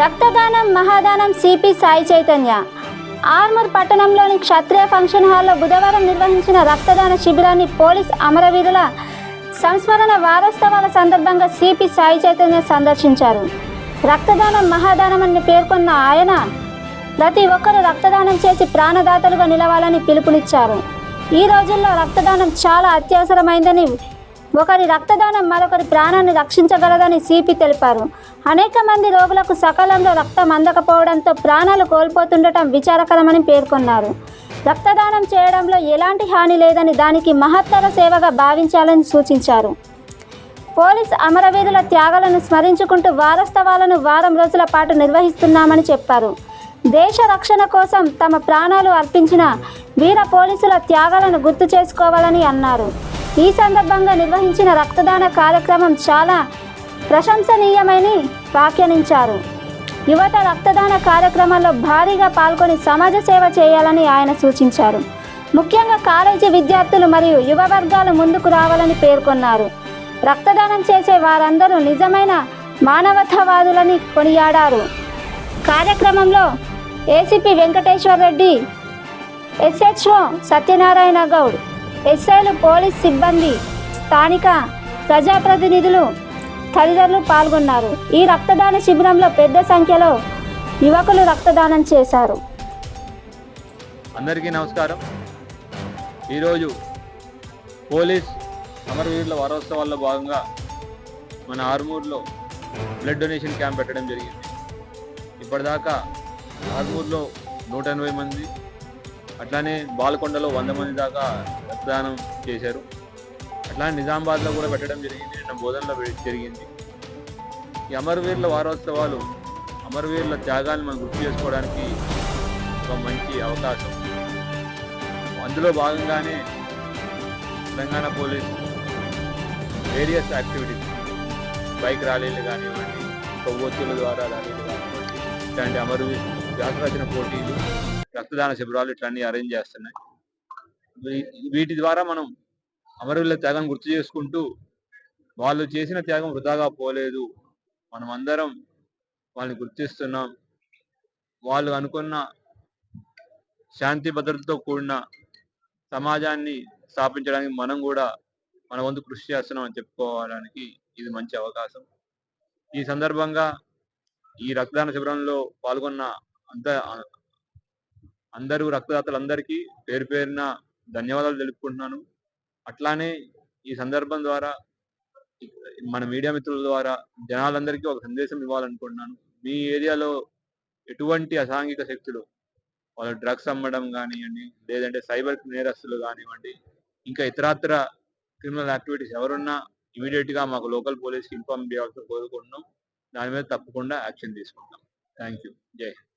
రక్తదానం మహాదానం సిపి సాయి చైతన్య ఆర్మూర్ పట్టణంలోని క్షత్రియ ఫంక్షన్ హాల్లో బుధవారం నిర్వహించిన రక్తదాన శిబిరాన్ని పోలీస్ అమరవీరుల సంస్మరణ వారోత్సవాల సందర్భంగా సిపి సాయి చైతన్య సందర్శించారు. రక్తదానం మహాదానం అని పేర్కొన్న ఆయన ప్రతి ఒక్కరూ రక్తదానం చేసి ప్రాణదాతలుగా నిలవాలని పిలుపునిచ్చారు. ఈ రోజుల్లో రక్తదానం చాలా అత్యవసరమైందని, ఒకరి రక్తదానం మరొకరి ప్రాణాన్ని రక్షించగలదని సిపి తెలిపారు. అనేక మంది రోగులకు సకాలంలో రక్తం అందకపోవడంతో ప్రాణాలు కోల్పోతుండటం విచారకరమని పేర్కొన్నారు. రక్తదానం చేయడంలో ఎలాంటి హాని లేదని, దానికి మహత్తర సేవగా భావించాలని సూచించారు. పోలీస్ అమరవీరుల త్యాగాలను స్మరించుకుంటూ వారోత్సవాలను వారం రోజుల పాటు నిర్వహిస్తున్నామని చెప్పారు. దేశ రక్షణ కోసం తమ ప్రాణాలు అర్పించిన వీర పోలీసుల త్యాగాలను గుర్తు చేసుకోవాలని అన్నారు. ఈ సందర్భంగా నిర్వహించిన రక్తదాన కార్యక్రమం చాలా ప్రశంసనీయమని వ్యాఖ్యానించారు. యువత రక్తదాన కార్యక్రమాల్లో భారీగా పాల్గొని సమాజ సేవ చేయాలని ఆయన సూచించారు. ముఖ్యంగా కాలేజీ విద్యార్థులు మరియు యువ వర్గాలు ముందుకు రావాలని పేర్కొన్నారు. రక్తదానం చేసే వారందరూ నిజమైన మానవతావాదులని కొనియాడారు. కార్యక్రమంలో ఏసీపీ వెంకటేశ్వర్ రెడ్డి, ఎస్హెచ్ఓ సత్యనారాయణ గౌడ్, ఎస్ఐలు, పోలీస్ సిబ్బంది, స్థానిక ప్రజాప్రతినిధులు తదితరులు పాల్గొన్నారు. ఈ రక్తదాన శిబిరంలో పెద్ద సంఖ్యలో యువకులు రక్తదానం చేశారు. అందరికీ నమస్కారం. ఈరోజు పోలీస్ అమరవీరుల వారోత్సవాల్లో భాగంగా మన ఆర్మూర్లో బ్లడ్ డొనేషన్ క్యాంప్ పెట్టడం జరిగింది. ఇప్పటిదాకా ఆర్మూర్లో 180 మంది, అట్లానే బాల్కొండలో 100 మంది దాకా రక్తదానం చేశారు. అట్లానే నిజామాబాద్లో కూడా పెట్టడం జరిగింది, నిన్న బోధనలో జరిగింది. ఈ అమరవీరుల వారోత్సవాలు అమరవీరుల త్యాగాన్ని మనం గుర్తు చేసుకోవడానికి ఒక మంచి అవకాశం. అందులో భాగంగానే Telangana police various activities, bike ర్యాలీలు కానివ్వండి, కొవ్వొత్తుల ద్వారా ర్యాలీలు కానివ్వండి, ఇట్లాంటి అమరవీరు వ్యాసరచన పోటీలు, రక్తదాన శిబిరాలు ఇట్లన్నీ అరేంజ్ చేస్తున్నాయి. వీటి ద్వారా మనం అమరవీరుల త్యాగం గుర్తు చేసుకుంటూ, వాళ్ళు చేసిన త్యాగం వృధాగా పోలేదు, మనం అందరం వాళ్ళని గుర్తిస్తున్నాం, వాళ్ళు అనుకున్న శాంతి భద్రతతో కూడిన సమాజాన్ని స్థాపించడానికి మనం కూడా మన వంతు కృషి చేస్తున్నాం అని చెప్పుకోవడానికి ఇది మంచి అవకాశం. ఈ సందర్భంగా ఈ రక్తదాన శిబిరంలో పాల్గొన్న అందరూ రక్తదాతలందరికీ పేరు పేరున ధన్యవాదాలు తెలుపుకుంటున్నాను. అట్లానే ఈ సందర్భం ద్వారా మన మీడియా మిత్రుల ద్వారా జనాలందరికీ ఒక సందేశం ఇవ్వాలనుకుంటున్నాను. మీ ఏరియాలో ఎటువంటి అసాంఘిక శక్తులు, వాళ్ళు డ్రగ్స్ అమ్మడం కానివ్వండి, లేదంటే సైబర్ నేరస్తులు కానివ్వండి, ఇంకా ఇతరత్ర క్రిమినల్ యాక్టివిటీస్ ఎవరున్నా ఇమీడియట్గా మాకు లోకల్ పోలీస్కి ఇన్ఫార్మ్ చేయాల్సి కోరుకుంటున్నాం. దాని మీద తప్పకుండా యాక్షన్ తీసుకుంటాం. Thank you. జై హింద్.